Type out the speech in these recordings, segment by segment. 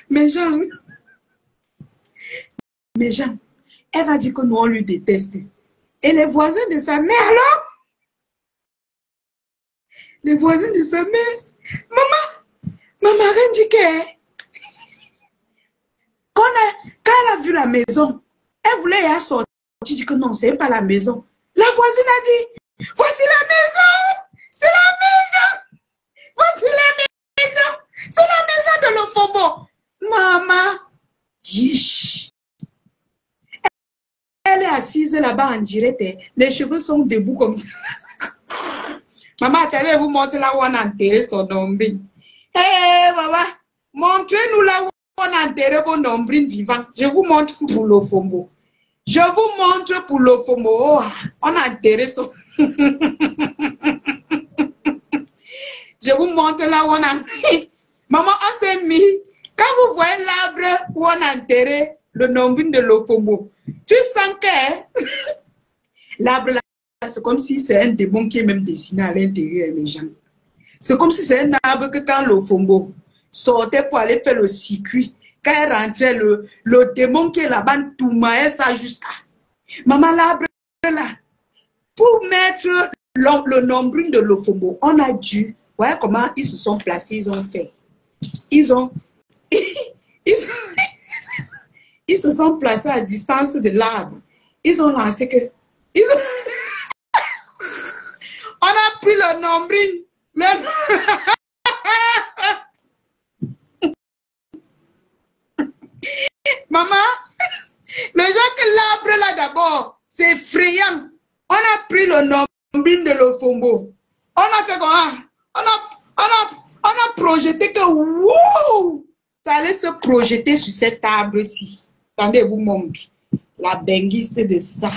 Mais Jean, elle va dire que nous, on lui déteste. Et les voisins de sa mère, alors? Les voisins de sa mère. Ma marraine dit que quand elle a vu la maison, elle voulait y sortir. Elle dit que non, c'est pas la maison. La voisine a dit, voici la maison. C'est la maison. Voici la maison. C'est la maison de l'Ofombo. Maman, yish. Elle est assise là-bas en direct. Les cheveux sont debout comme ça. Maman, attendez, vous montrez là où on a enterré son nombril. Hé, maman, montrez-nous là où on a enterré vos nombrils vivants. Je vous montre pour l'Ofombo. Je vous montre pour l'Ofombo. Oh, on a enterré son... Je vous montre là où on a... Maman, on s'est mis... Quand vous voyez l'arbre où on a enterré le nombril de l'Ofombo, tu sens que l'arbre là, c'est comme si c'est un démon qui est même dessiné à l'intérieur, les gens. C'est comme si c'est un arbre que quand l'Ofombo sortait pour aller faire le circuit, quand elle rentrait, le démon qui est là-bas, tout maïs ça jusqu'à. Maman, l'arbre là, pour mettre le nombril de l'Ofombo, on a dû, voyez comment ils se sont placés, ils ont fait. Ils se sont placés à distance de l'arbre. Ils ont lancé que... On a pris le nombril. Maman, le jour que l'arbre là d'abord, c'est effrayant. On a pris le nombril de l'Ofombo. On a fait comment? On a projeté que wouh, ça allait se projeter sur cet arbre-ci. Attendez, vous montre la benguiste de ça.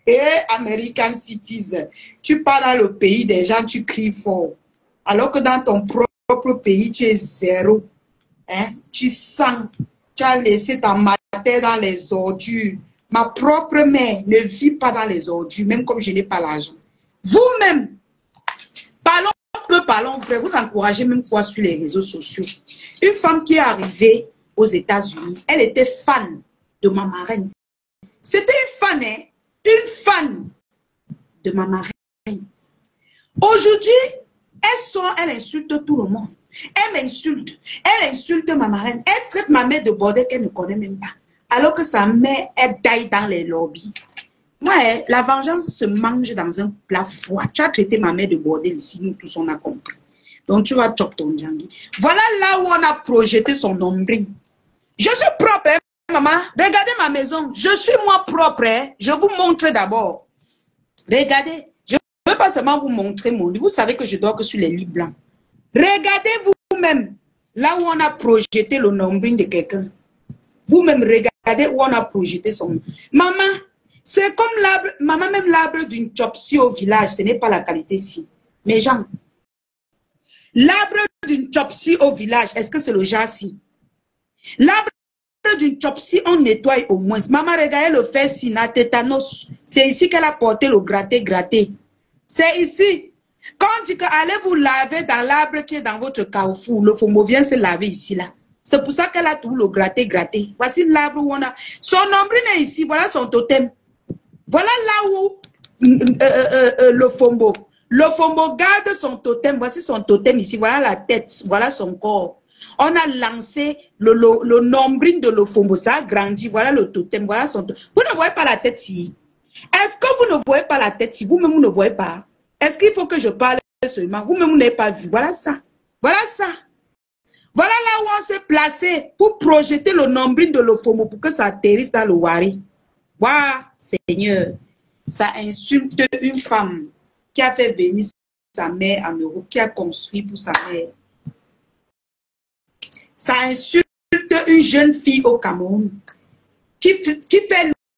Et American Citizen, tu pars dans le pays des gens, tu cries fort. Alors que dans ton propre pays, tu es zéro. Hein? Tu sens, tu as laissé ta matière dans les ordures. Ma propre mère ne vit pas dans les ordures, même comme je n'ai pas l'argent. Vous-même, parlons vrai, vous encouragez même quoi sur les réseaux sociaux. Une femme qui est arrivée aux États-Unis, elle était fan de ma marraine. C'était une fan, hein? Une fan de ma marraine. Aujourd'hui, elle insulte tout le monde. Elle m'insulte. Elle insulte ma marraine. Elle traite ma mère de bordel qu'elle ne connaît même pas. Alors que sa mère, elle taille dans les lobbies. Moi, la vengeance se mange dans un plat froid. Tu as traité ma mère de bordel ici, nous tous on a compris. Donc tu vas chop ton djangui. Voilà là où on a projeté son nombril. Je suis propre, hein, maman. Regardez ma maison. Je suis moi propre. Hein. Je vous montre d'abord. Regardez. Je ne veux pas seulement vous montrer mon lit. Vous savez que je dors que sur les lits blancs. Regardez vous-même là où on a projeté le nombril de quelqu'un. Vous-même regardez où on a projeté son... Maman, c'est comme l'arbre, maman, même l'arbre d'une chopsy au village, ce n'est pas la qualité-ci. Mais Jean, l'arbre d'une chopsy au village, est-ce que c'est le genre-ci? L'arbre d'une chopsy, on nettoie au moins. Maman, regardez le fer sina tétanos. C'est ici qu'elle a porté le gratté. C'est ici. Quand on dit que allez vous laver dans l'arbre qui est dans votre carrefour, le FOMO vient se laver ici, là. C'est pour ça qu'elle a tout le gratté. Voici l'arbre où on a... Son nombril est ici, voilà son totem. Voilà là où le Fombo. Le Fombo garde son totem. Voici son totem ici. Voilà la tête. Voilà son corps. On a lancé le nombril de le Fombo. Ça a grandi. Voilà le totem. Voilà son totem. Vous ne voyez pas la tête ici. Est-ce que vous ne voyez pas la tête ici? Vous-même, vous ne voyez pas. Est-ce qu'il faut que je parle seulement? Vous-même, vous n'avez pas vu. Voilà ça. Voilà ça. Voilà là où on s'est placé pour projeter le nombril de le Fombo pour que ça atterrisse dans le Wari. Waouh, Seigneur, ça insulte une femme qui a fait venir sa mère en Europe, qui a construit pour sa mère. Ça insulte une jeune fille au Cameroun qui fait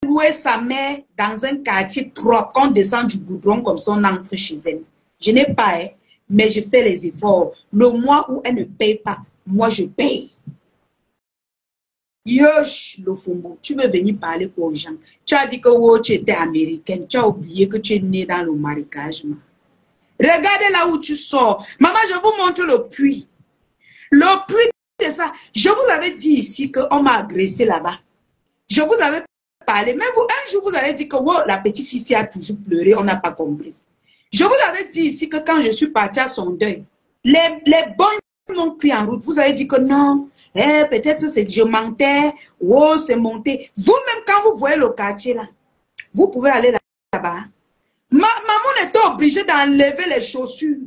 louer sa mère dans un quartier propre. Quand on descend du goudron comme ça, on entre chez elle. Je n'ai pas, hein, mais je fais les efforts. Le mois où elle ne paye pas, moi je paye. Yosh, le Fombo, tu veux venir parler aux gens. Tu as dit que oh, tu étais américaine. Tu as oublié que tu es née dans le marécage. Regardez là où tu sors. Maman, je vous montre le puits. Le puits de ça, je vous avais dit ici qu'on m'a agressé là-bas. Je vous avais parlé, mais vous, un jour, vous avez dit que oh, la petite fille a toujours pleuré, on n'a pas compris. Je vous avais dit ici que quand je suis partie à son deuil, les bons m'ont pris en route. Vous avez dit que non, peut-être c'est je mentais, oh, c'est monté. Vous-même, quand vous voyez le quartier là, vous pouvez aller là-bas. Maman était obligée d'enlever les chaussures.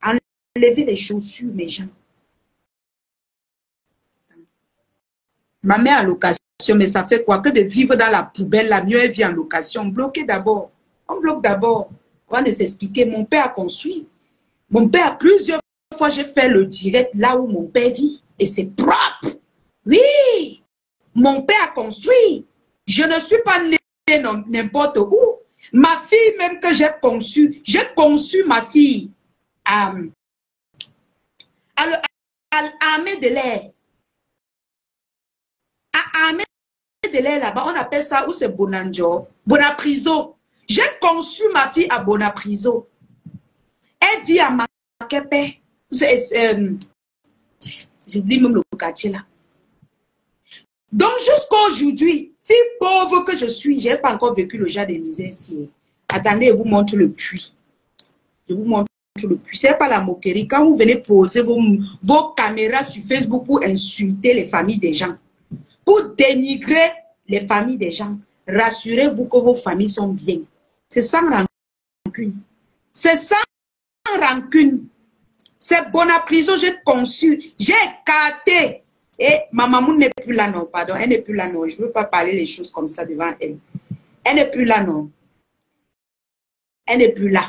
Enlever les chaussures, mes gens. Ma mère en location, mais ça fait quoi que de vivre dans la poubelle, la mieux elle vit en location. Bloqué d'abord. On bloque d'abord. On va s'expliquer. Mon père a construit. Mon père, plusieurs fois, j'ai fait le direct là où mon père vit. Et c'est propre. Oui. Mon père a construit. Je ne suis pas née n'importe où. Ma fille même que j'ai conçu ma fille à l'armée de l'air. À l'armée de l'air là-bas, on appelle ça, où c'est Bonanjo, Bonapriso. J'ai conçu ma fille à Bonapriso. Elle vit à Makepe. J'oublie même le quartier là. Donc jusqu'à aujourd'hui, fille pauvre que je suis, je n'ai pas encore vécu le genre de misère ici. Attendez, je vous montre le puits. Je vous montre le puits. Ce n'est pas la moquerie. Quand vous venez poser vos caméras sur Facebook pour insulter les familles des gens, pour dénigrer les familles des gens, rassurez-vous que vos familles sont bien. C'est sans rancune. C'est sans rancune. C'est Bonapriso, j'ai conçu, j'ai écarté. Et ma maman n'est plus là, non, pardon, elle n'est plus là, non. Je ne veux pas parler les choses comme ça devant elle. Elle n'est plus là, non. Elle n'est plus là.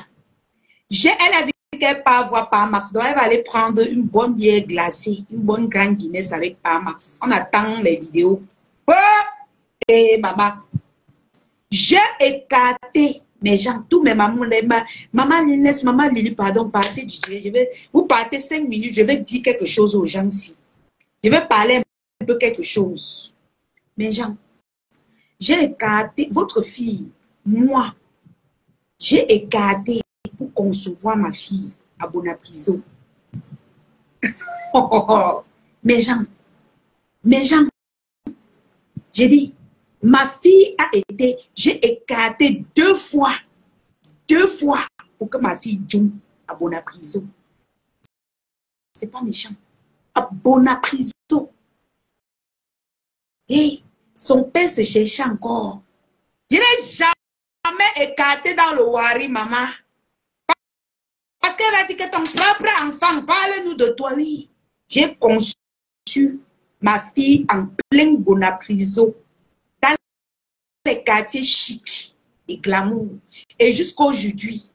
Elle a dit qu'elle part voir Parmax, donc elle va aller prendre une bonne bière glacée, une bonne grande Guinness avec Parmax. On attend les vidéos. Oh! Et maman, j'ai écarté mes gens, tous mes mamans, maman Linès, maman Lily, pardon, partez du direct. Vous partez 5 minutes, je vais dire quelque chose aux gens ici. Je vais parler un peu quelque chose. Mes gens, j'ai écarté votre fille, moi, j'ai écarté pour concevoir ma fille à Bonapriso. Mes gens, j'ai dit, ma fille a été, j'ai écarté 2 fois pour que ma fille joue à Bonapriso. C'est pas méchant. À Bonapriso. Et son père se cherchait encore. Je n'ai jamais écarté dans le Wari, maman. Parce qu'elle a dit que ton propre enfant, parle-nous de toi, oui. J'ai conçu ma fille en plein Bonapriso, dans les quartiers chics et glamour. Et jusqu'à aujourd'hui,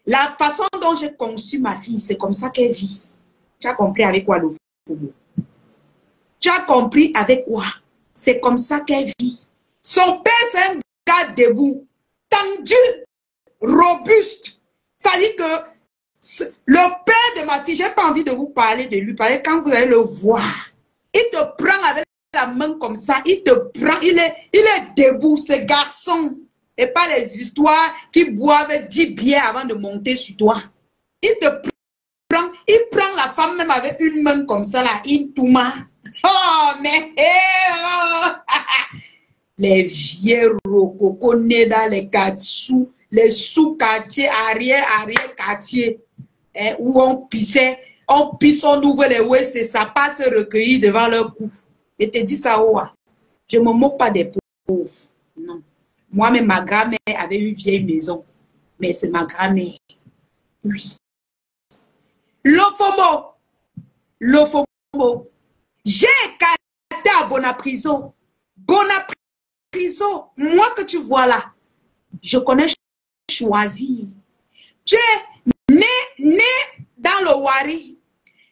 la façon dont j'ai conçu ma fille, c'est comme ça qu'elle vit. Tu as compris avec quoi le football? Tu as compris avec quoi? C'est comme ça qu'elle vit. Son père, c'est un gars debout, tendu, robuste. Ça dit que le père de ma fille, je n'ai pas envie de vous parler de lui, parce que quand vous allez le voir, il te prend avec la main comme ça, il te prend, il est debout, ce garçon. Et pas les histoires qui boivent 10 bières avant de monter sur toi. Il te prend, il prend la femme même avec une main comme ça, là, il touma. Oh, mais oh. Les vieux rococo nés dans les quartiers, les sous-quartiers, arrière-quartiers, où on pissait, on pisse, on ouvre les WC, ça passe recueilli devant leur cou. Je te dis ça, oh, je ne me moque pas des pauvres. Non. Moi-même, ma grand-mère avait une vieille maison, mais c'est ma grand-mère. Oui. L'OFOMO. J'ai écarté à Bonapriso. Bonapriso, moi que tu vois là, je connais choisir. Tu es né dans le Wari,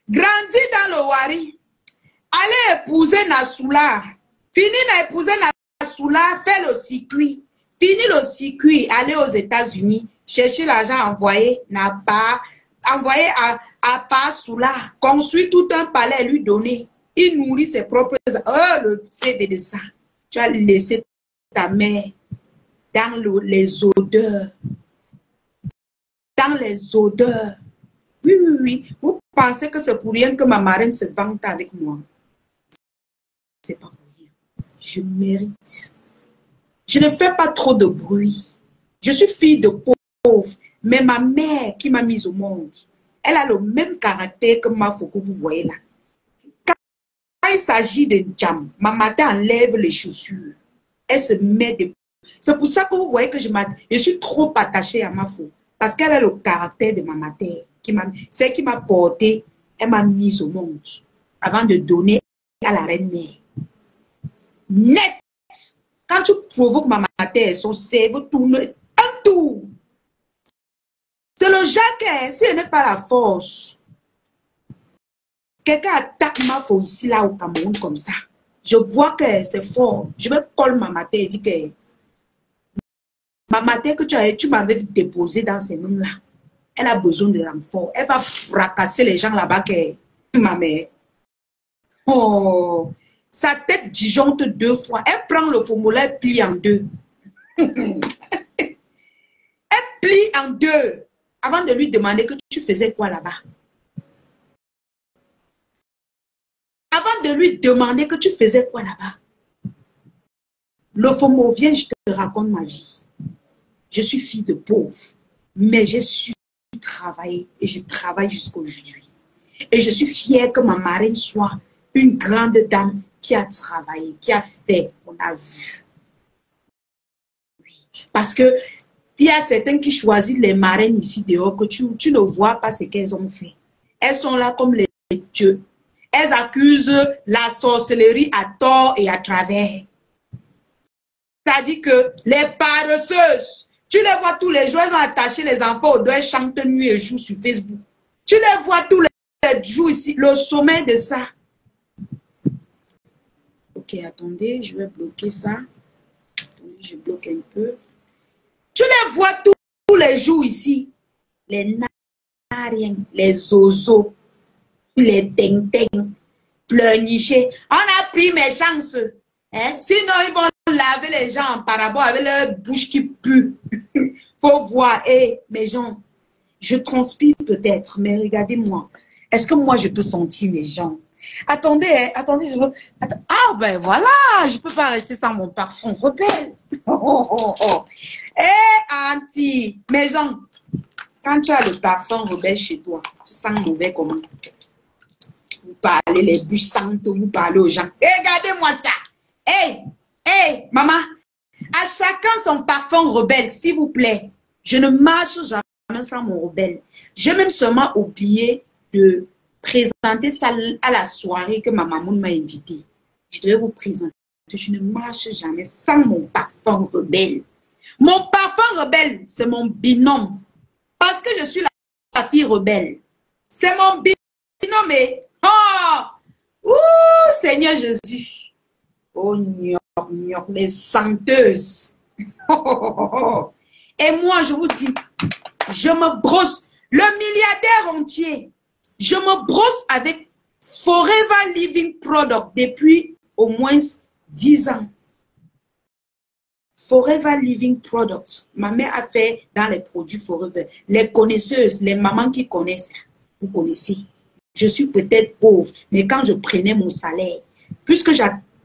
grandi dans le Wari, allez épouser Nassoula, fini d'épouser Nassoula, fais le circuit, fini le circuit, aller aux États-Unis, chercher l'argent envoyé, n'a pas, envoyé à Passoula, construit tout un palais, lui donner. Il nourrit ses propres... Oh, le CV de ça. Tu as laissé ta mère dans les odeurs. Dans les odeurs. Oui, oui, oui. Vous pensez que c'est pour rien que ma marraine se vante avec moi. C'est pas pour rien. Je mérite. Je ne fais pas trop de bruit. Je suis fille de pauvre, mais ma mère qui m'a mise au monde, elle a le même caractère que ma fille que vous voyez là. Quand il s'agit de jam, ma mère enlève les chaussures. Elle se met de... C'est pour ça que vous voyez que je suis trop attachée à ma fille. Parce qu'elle a le caractère de ma mère. C'est qui m'a porté, elle m'a mise au monde avant de donner à la reine-mère. Net! Quand tu provoques ma mère, son cerveau tourne un tour. C'est le Jacques, si elle n'est pas la force. Quelqu'un attaque ma fille ici, là, au Cameroun, comme ça. Je vois que c'est fort. Je vais coller ma mère et dire que ma mère que tu m'avais déposée dans ces mains-là, elle a besoin de renfort. Elle va fracasser les gens là-bas que ma mère. Oh, sa tête disjoncte 2 fois. Elle prend le formulat, elle plie en 2. Elle plie en 2 avant de lui demander que tu faisais quoi là-bas. Avant de lui demander que tu faisais quoi là-bas. Le FOMO, viens, je te raconte ma vie. Je suis fille de pauvre, mais j'ai su travailler et je travaille jusqu'à aujourd'hui. Et je suis fière que ma marraine soit une grande dame qui a travaillé, qui a fait, on a vu. Oui. Parce que il y a certains qui choisissent les marraines ici dehors que tu ne vois pas ce qu'elles ont fait. Elles sont là comme les dieux. Elles accusent la sorcellerie à tort et à travers. C'est-à-dire que les paresseuses, tu les vois tous les jours, elles ont attaché les enfants au doigt, elles chantent nuit et jour sur Facebook. Tu les vois tous les jours ici, le sommet de ça. Ok, attendez, je vais bloquer ça. Attendez, je bloque un peu. Tu les vois tous les jours ici. Les nariens, les zozos, les ting-ting, pleurnicher. On a pris mes chances. Hein? Sinon, ils vont laver les gens en parabole avec leur bouche qui pue. Faut voir. Hey, mes gens, je transpire peut-être, mais regardez-moi. Est-ce que moi, je peux sentir mes gens? Attendez, hein, attendez. Ah, ben voilà, je ne peux pas rester sans mon parfum rebelle. Auntie, mes gens, quand tu as le parfum rebelle chez toi, tu sens mauvais comment? Vous parlez les bouches santes, vous parlez aux gens. Regardez-moi ça. Hey, maman, à chacun son parfum rebelle, s'il vous plaît. Je ne marche jamais sans mon rebelle. J'ai même seulement oublié de présenter ça à la soirée que ma maman m'a invité. Je devais vous présenter. Je ne marche jamais sans mon parfum rebelle. Mon parfum rebelle, c'est mon binôme. Parce que je suis la fille rebelle. C'est mon binôme. Oh, Seigneur Jésus. Oh, les senteuses. Et moi, je vous dis, je me brosse. Le milliardaire entier, je me brosse avec Forever Living Product depuis au moins 10 ans. Forever Living Product. Ma mère a fait dans les produits Forever. Les connaisseuses, les mamans qui connaissent, vous connaissez. Je suis peut-être pauvre, mais quand je prenais mon salaire, puisque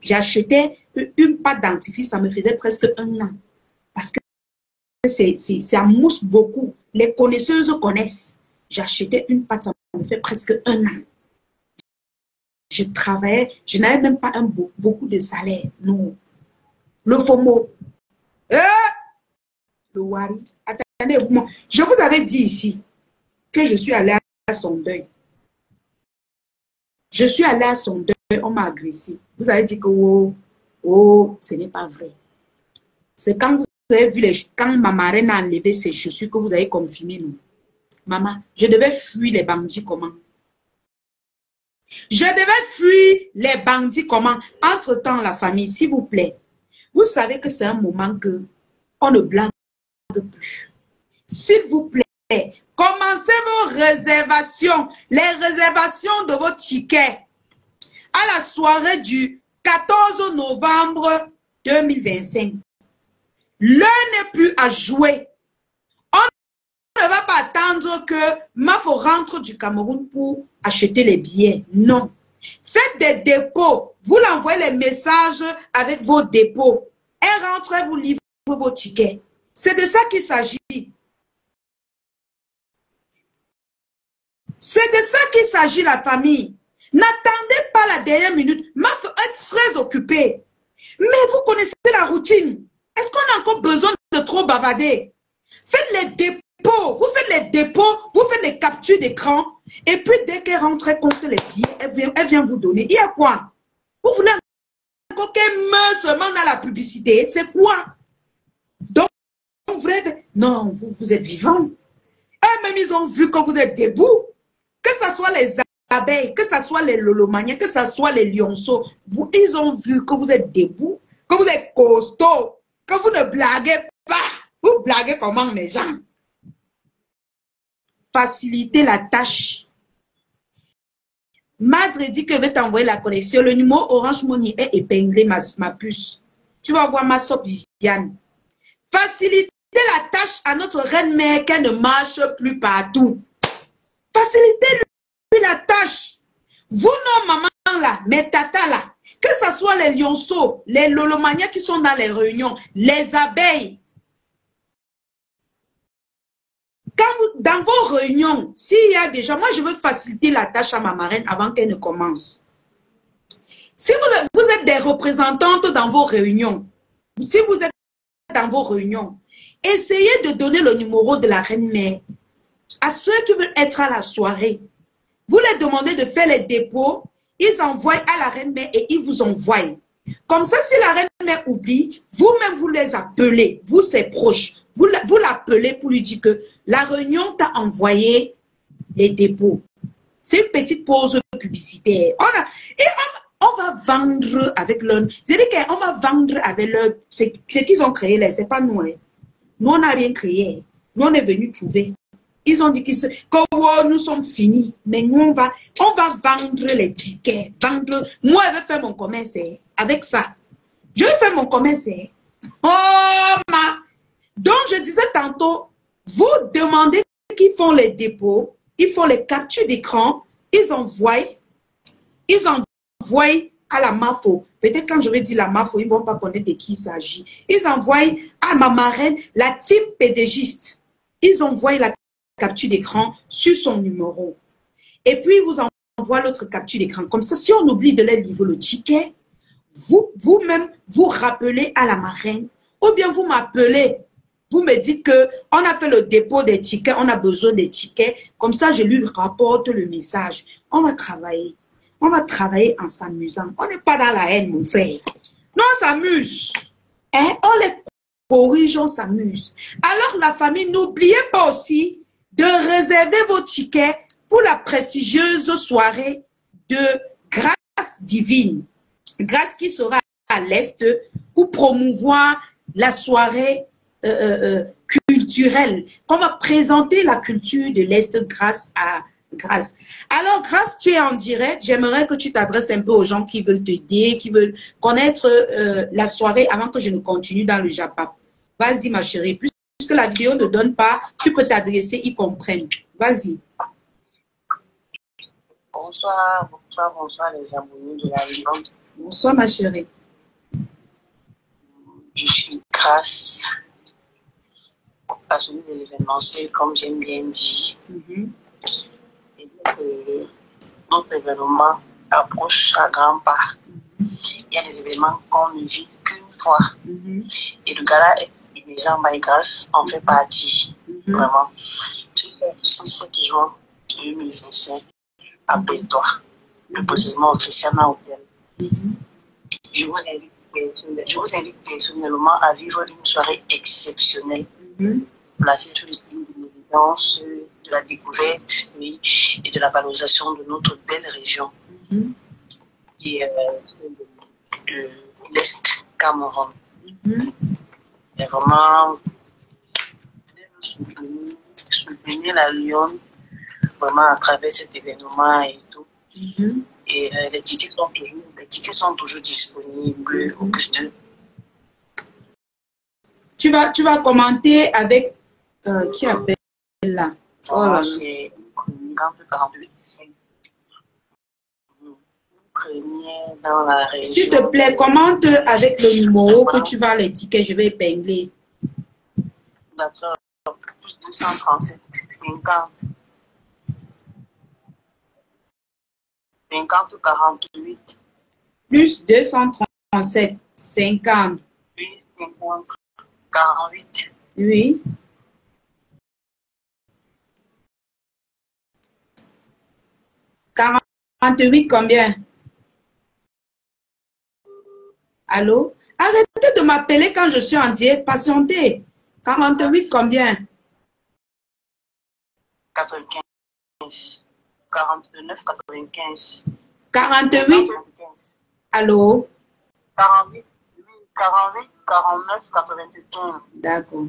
j'achetais une pâte dentifrice, ça me faisait presque 1 an. Parce que ça mousse beaucoup. Les connaisseuses connaissent. J'achetais une pâte, ça me fait presque 1 an. Je travaillais, je n'avais même pas beaucoup de salaire. Non. Le FOMO. Le Wari. Attendez, je vous avais dit ici que je suis allée à son deuil. Je suis allée à son deuil, on m'a agressé. Vous avez dit que ce n'est pas vrai. C'est quand vous avez vu quand ma marraine a enlevé ses chaussures que vous avez confirmé nous. Maman, je devais fuir les bandits comment? Je devais fuir les bandits comment? Entre-temps, la famille, s'il vous plaît. Vous savez que c'est un moment que on ne blague plus. S'il vous plaît, commencez vos réservations, les réservations de vos tickets à la soirée du 14 novembre 2025. L'heure n'est plus à jouer. On ne va pas attendre que Mafo rentre du Cameroun pour acheter les billets. Non. Faites des dépôts. Vous l'envoyez les messages avec vos dépôts. Elle rentre et vous livre vos tickets. C'est de ça qu'il s'agit. C'est de ça qu'il s'agit, la famille. N'attendez pas la dernière minute. Mafo est très occupé. Mais vous connaissez la routine. Est-ce qu'on a encore besoin de trop bavarder? Faites les dépôts. Vous faites les dépôts, vous faites les captures d'écran. Et puis, dès qu'elle rentre, elle compte les billets, elle vient vous donner. Il y a quoi? Vous voulez encore qu'elle meure seulement dans la publicité? C'est quoi? Donc, non, vous êtes vivant. Eux-mêmes, ils ont vu que vous êtes debout. Que ce soit les abeilles, que ce soit les lolomaniens, que ce soit les lionceaux, ils ont vu que vous êtes debout, que vous êtes costaud, que vous ne blaguez pas. Vous blaguez comment, mes gens? Faciliter la tâche. Madre dit que veut t'envoyer la connexion. Le numéro Orange Money est épinglé, ma puce. Tu vas voir ma sop Viviane. Faciliter la tâche à notre reine-mère qu'elle ne marche plus partout. Facilitez-lui la tâche. Vous, non, maman, là, mes tatas, là, que ce soit les lionceaux, les lolomaniens qui sont dans les réunions, les abeilles. Quand dans vos réunions, s'il y a des gens, moi, je veux faciliter la tâche à ma marraine avant qu'elle ne commence. Si vous êtes des représentantes dans vos réunions, si vous êtes dans vos réunions, essayez de donner le numéro de la reine-mère à ceux qui veulent être à la soirée. Vous les demandez de faire les dépôts, ils envoient à la reine-mère et ils vous envoient. Comme ça, si la reine-mère oublie, vous-même vous les appelez, vous c'est proche, vous l'appelez pour lui dire que la réunion t'a envoyé les dépôts. C'est une petite pause publicitaire. On va vendre avec leur... C'est-à-dire qu'on va vendre avec leur... C'est qu'ils ont créé là, c'est pas nous. Hein. Nous, on n'a rien créé. Nous, on est venus trouver. Ils ont dit que oh, nous sommes finis. Mais nous, on va vendre les tickets. Moi, je vais faire mon commerce avec ça. Je vais faire mon commerce. Oh, Donc, je disais tantôt, vous demandez qu'ils font les dépôts, ils font les captures d'écran, ils envoient à la MAFO. Peut-être quand je vais dire la MAFO, ils ne vont pas connaître de qui il s'agit. Ils envoient à ma marraine, la team pédagogiste. Ils envoient la capture d'écran sur son numéro. Et puis, ils vous envoient l'autre capture d'écran. Comme ça, si on oublie de leur livrer le ticket, vous-même, vous rappelez à la marraine. Ou bien vous m'appelez. Vous me dites qu'on a fait le dépôt des tickets, on a besoin des tickets. Comme ça, je lui rapporte le message. On va travailler. On va travailler en s'amusant. On n'est pas dans la haine, mon frère. Non, on s'amuse. Hein? On les corrige, on s'amuse. Alors, la famille, n'oubliez pas aussi de réserver vos tickets pour la prestigieuse soirée de Grâce Divine. Grâce qui sera à l'Est pour promouvoir la soirée culturelle. On va présenter la culture de l'Est grâce à Grâce. Alors, Grâce, tu es en direct. J'aimerais que tu t'adresses un peu aux gens qui veulent t'aider, qui veulent connaître la soirée avant que je ne continue dans le Japap. Vas-y, ma chérie. Puisque la vidéo ne donne pas, tu peux t'adresser, ils comprennent. Vas-y. Bonsoir, bonsoir, bonsoir les abonnés de la Vivante. Bonsoir, ma chérie. Je suis Grâce, passionnée de l'événementiel, comme j'aime bien dire. Et donc, notre événement approche à grands pas. Il y a des événements qu'on ne vit qu'une fois. Et le gala et les gens by Grâce en fait partie. Vraiment. C'est le 7 juin 2025. Appelle-toi. Le positionnement officiellement ouvert. Je vous invite personnellement à vivre une soirée exceptionnelle, placée sur l'évidence de la découverte et de la valorisation de notre belle région et de l'Est Cameroun. Et vraiment, soutenir la Lyon vraiment à travers cet événement et tout. Et les tickets sont toujours disponibles au plus de... Tu vas commenter avec qui appelle là. Oh là là. C'est 48. Premier dans la région. S'il te plaît, commente avec le numéro que tu vas les tickets, je vais épingler. D'accord. Plus 237, 50. 50 ou 48. Plus 237, 50. Oui, 50, 48. Oui. 48 combien? Allô? Arrêtez de m'appeler quand je suis en direct. Patientez. 48 combien? 95. 49, 95. 48. Allô? 48, 48, 49, 95. D'accord.